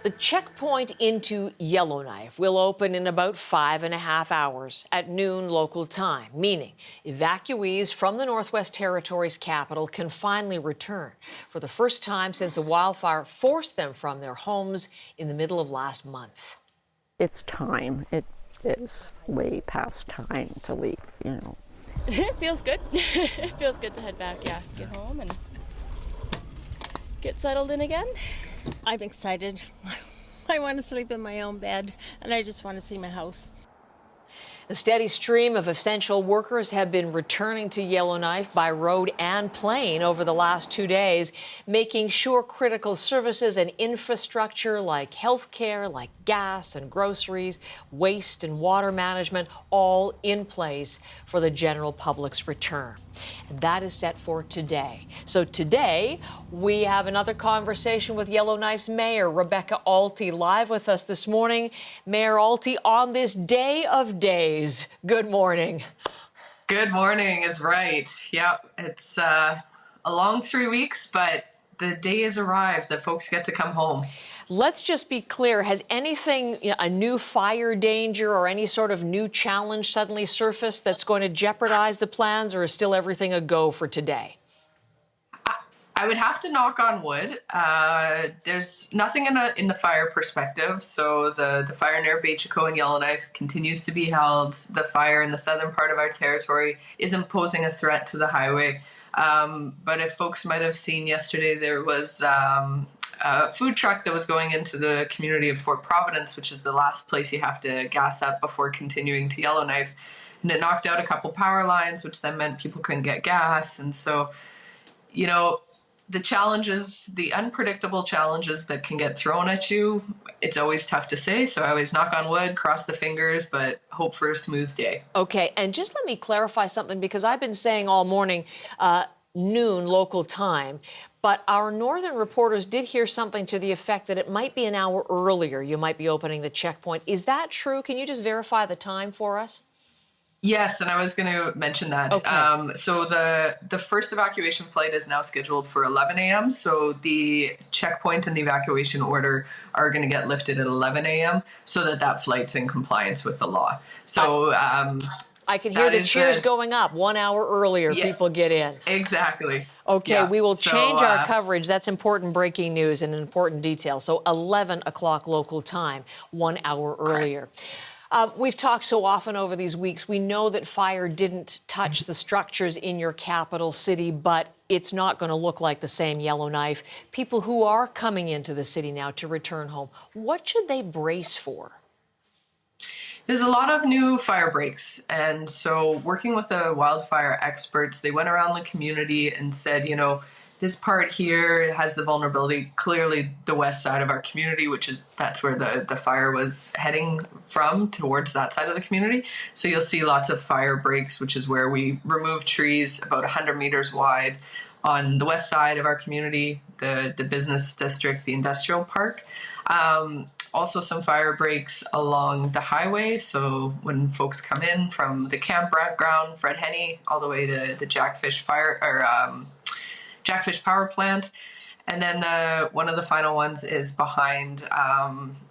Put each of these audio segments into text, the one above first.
The checkpoint into Yellowknife will open in about 5.5 hours at noon local time, meaning evacuees from the Northwest Territories capital can finally return for the first time since a wildfire forced them from their homes in the middle of last month. It's time. It is way past time to leave, you know. It feels good. It feels good to head back, yeah. Get home and get settled in again. I'm excited. I want to sleep in my own bed, and I just want to see my house. A steady stream of essential workers have been returning to Yellowknife by road and plane over the last 2 days, making sure critical services and infrastructure like healthcare, like gas and groceries, waste and water management, all in place for the general public's return. And that is set for today. So today, we have another conversation with Yellowknife's Mayor Rebecca Alty live with us this morning. Mayor Alty, on this day of days, good morning. Good morning is right. Yep, it's a long 3 weeks, but the day has arrived that folks get to come home. Let's just be clear. Has anything, a new fire danger or any sort of new challenge suddenly surfaced that's going to jeopardize the plans, or is still everything a go for today? I would have to knock on wood. There's nothing in the fire perspective. So the fire near Bechico and Yellowknife continues to be held. The fire in the southern part of our territory isn't posing a threat to the highway. But if folks might have seen yesterday, there was a food truck that was going into the community of Fort Providence, which is the last place you have to gas up before continuing to Yellowknife. And it knocked out a couple power lines, which then meant people couldn't get gas. And so, the challenges, the unpredictable challenges that can get thrown at you, it's always tough to say. So I always knock on wood, cross the fingers, but hope for a smooth day. Okay, and just let me clarify something, because I've been saying all morning, noon local time, but our northern reporters did hear something to the effect that it might be an hour earlier you might be opening the checkpoint. Is that true? Can you just verify the time for us? Yes, and I was going to mention that. Okay. So the first evacuation flight is now scheduled for 11 a.m. So the checkpoint and the evacuation order are going to get lifted at 11 a.m. so that flight's in compliance with the law. So I can hear the cheers going up. 1 hour earlier, yeah, people get in. Exactly. Okay, yeah. We will change our coverage. That's important breaking news and an important detail. So 11 o'clock local time, 1 hour earlier. Correct. We've talked so often over these weeks. We know that fire didn't touch the structures in your capital city, but it's not going to look like the same Yellowknife. People who are coming into the city now to return home, what should they brace for? There's a lot of new fire breaks. And so working with the wildfire experts, they went around the community and said, this part here has the vulnerability, clearly the west side of our community, that's where the fire was heading from, towards that side of the community. So you'll see lots of fire breaks, which is where we remove trees about 100 meters wide on the west side of our community, the business district, the industrial park. Also some fire breaks along the highway. So when folks come in from the campground, Fred Henney, all the way to the Jackfish Power Plant. And then one of the final ones is behind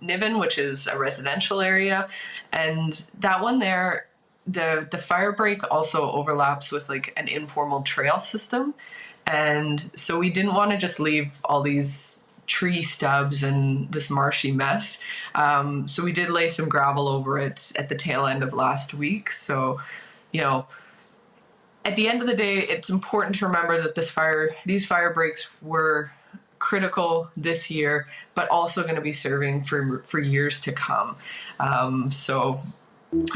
Niven, which is a residential area. And that one there, the fire break also overlaps with like an informal trail system. And so we didn't want to just leave all these tree stubs and this marshy mess. So we did lay some gravel over it at the tail end of last week. So, at the end of the day, it's important to remember that these fire breaks were critical this year, but also going to be serving for years to come. So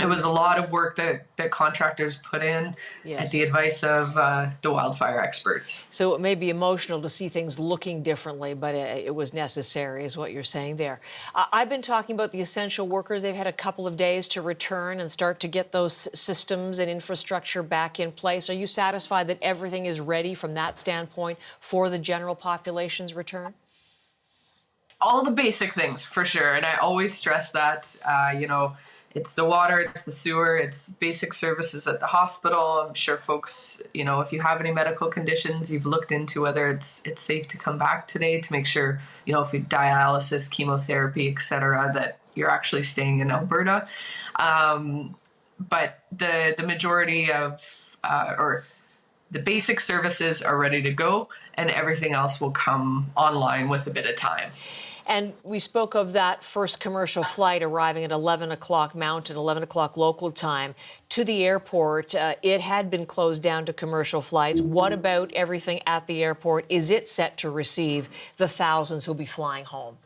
it was a lot of work that contractors put in, yes, at the advice of the wildfire experts. So it may be emotional to see things looking differently, but it was necessary, is what you're saying there. I've been talking about the essential workers. They've had a couple of days to return and start to get those systems and infrastructure back in place. Are you satisfied that everything is ready from that standpoint for the general population's return? All the basic things, for sure. And I always stress that, it's the water, it's the sewer, it's basic services at the hospital. I'm sure folks, if you have any medical conditions, you've looked into whether it's safe to come back today to make sure, if you dialysis, chemotherapy, et cetera, that you're actually staying in Alberta. But the majority of, or the basic services are ready to go, and everything else will come online with a bit of time. And we spoke of that first commercial flight arriving at 11 o'clock Mountain, 11 o'clock local time to the airport. It had been closed down to commercial flights. What about everything at the airport? Is it set to receive the thousands who'll be flying home?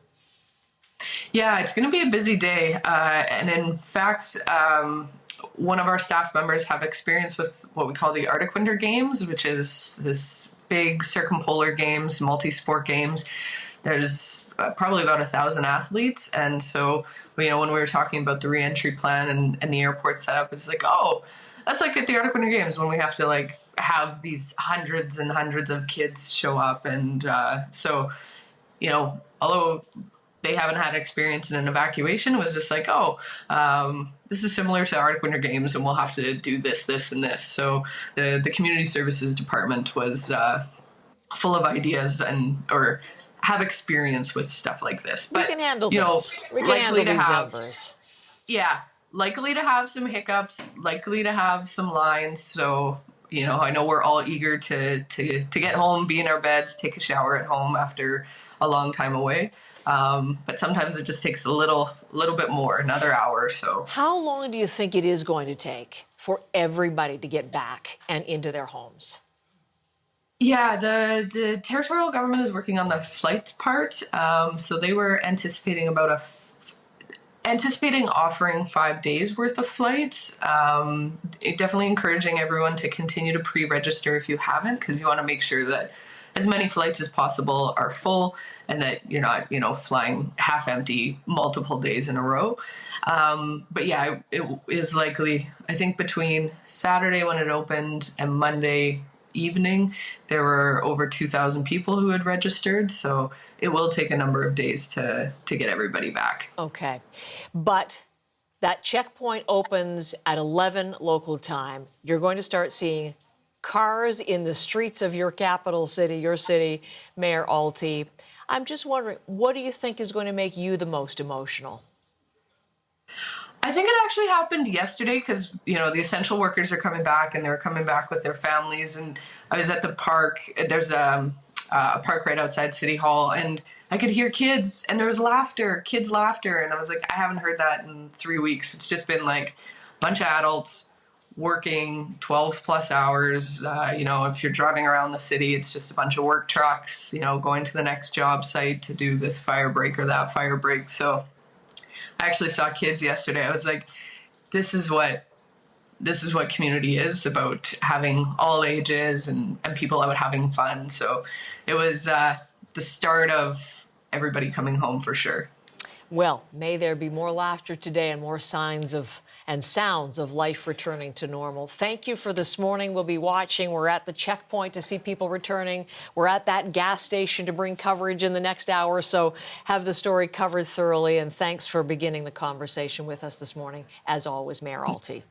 Yeah, it's going to be a busy day. And in fact, one of our staff members have experience with what we call the Arctic Winter Games, which is this big circumpolar games, multi-sport games. There's probably about 1,000 athletes. And so, when we were talking about the reentry plan and the airport setup, it's like, oh, that's like at the Arctic Winter Games when we have to have these hundreds and hundreds of kids show up. And so, although they haven't had experience in an evacuation, it was just like, oh, this is similar to Arctic Winter Games and we'll have to do this, this, and this. So the community services department was full of ideas or have experience with stuff like this. But, we can handle this. We can handle these numbers. Yeah, likely to have some hiccups, likely to have some lines. So, I know we're all eager to get home, be in our beds, take a shower at home after a long time away. But sometimes it just takes a little bit more, another hour or so. How long do you think it is going to take for everybody to get back and into their homes? Yeah, the territorial government is working on the flights part. So they were anticipating offering 5 days worth of flights. Definitely encouraging everyone to continue to pre-register if you haven't, because you want to make sure that as many flights as possible are full and that you're not, flying half empty multiple days in a row. But yeah, it is likely, I think between Saturday when it opened and Monday evening, there were over 2,000 people who had registered. So it will take a number of days to get everybody back. Okay. But that checkpoint opens at 11 local time. You're going to start seeing cars in the streets of your capital city, your city, Mayor Alty. I'm just wondering, what do you think is going to make you the most emotional? I think it actually happened yesterday because, the essential workers are coming back and they're coming back with their families. And I was at the park. There's a park right outside City Hall, and I could hear kids and there was kids' laughter. And I was like, I haven't heard that in 3 weeks. It's just been like a bunch of adults working 12 plus hours. If you're driving around the city, it's just a bunch of work trucks, going to the next job site to do this fire break or that fire break. So I actually saw kids yesterday. I was like, this is what community is about, having all ages and people out having fun. So it was the start of everybody coming home for sure. Well, may there be more laughter today and more signs of and sounds of life returning to normal. Thank you for this morning. We'll be watching. We're at the checkpoint to see people returning. We're at that gas station to bring coverage in the next hour. So have the story covered thoroughly. And thanks for beginning the conversation with us this morning. As always, Mayor Alty.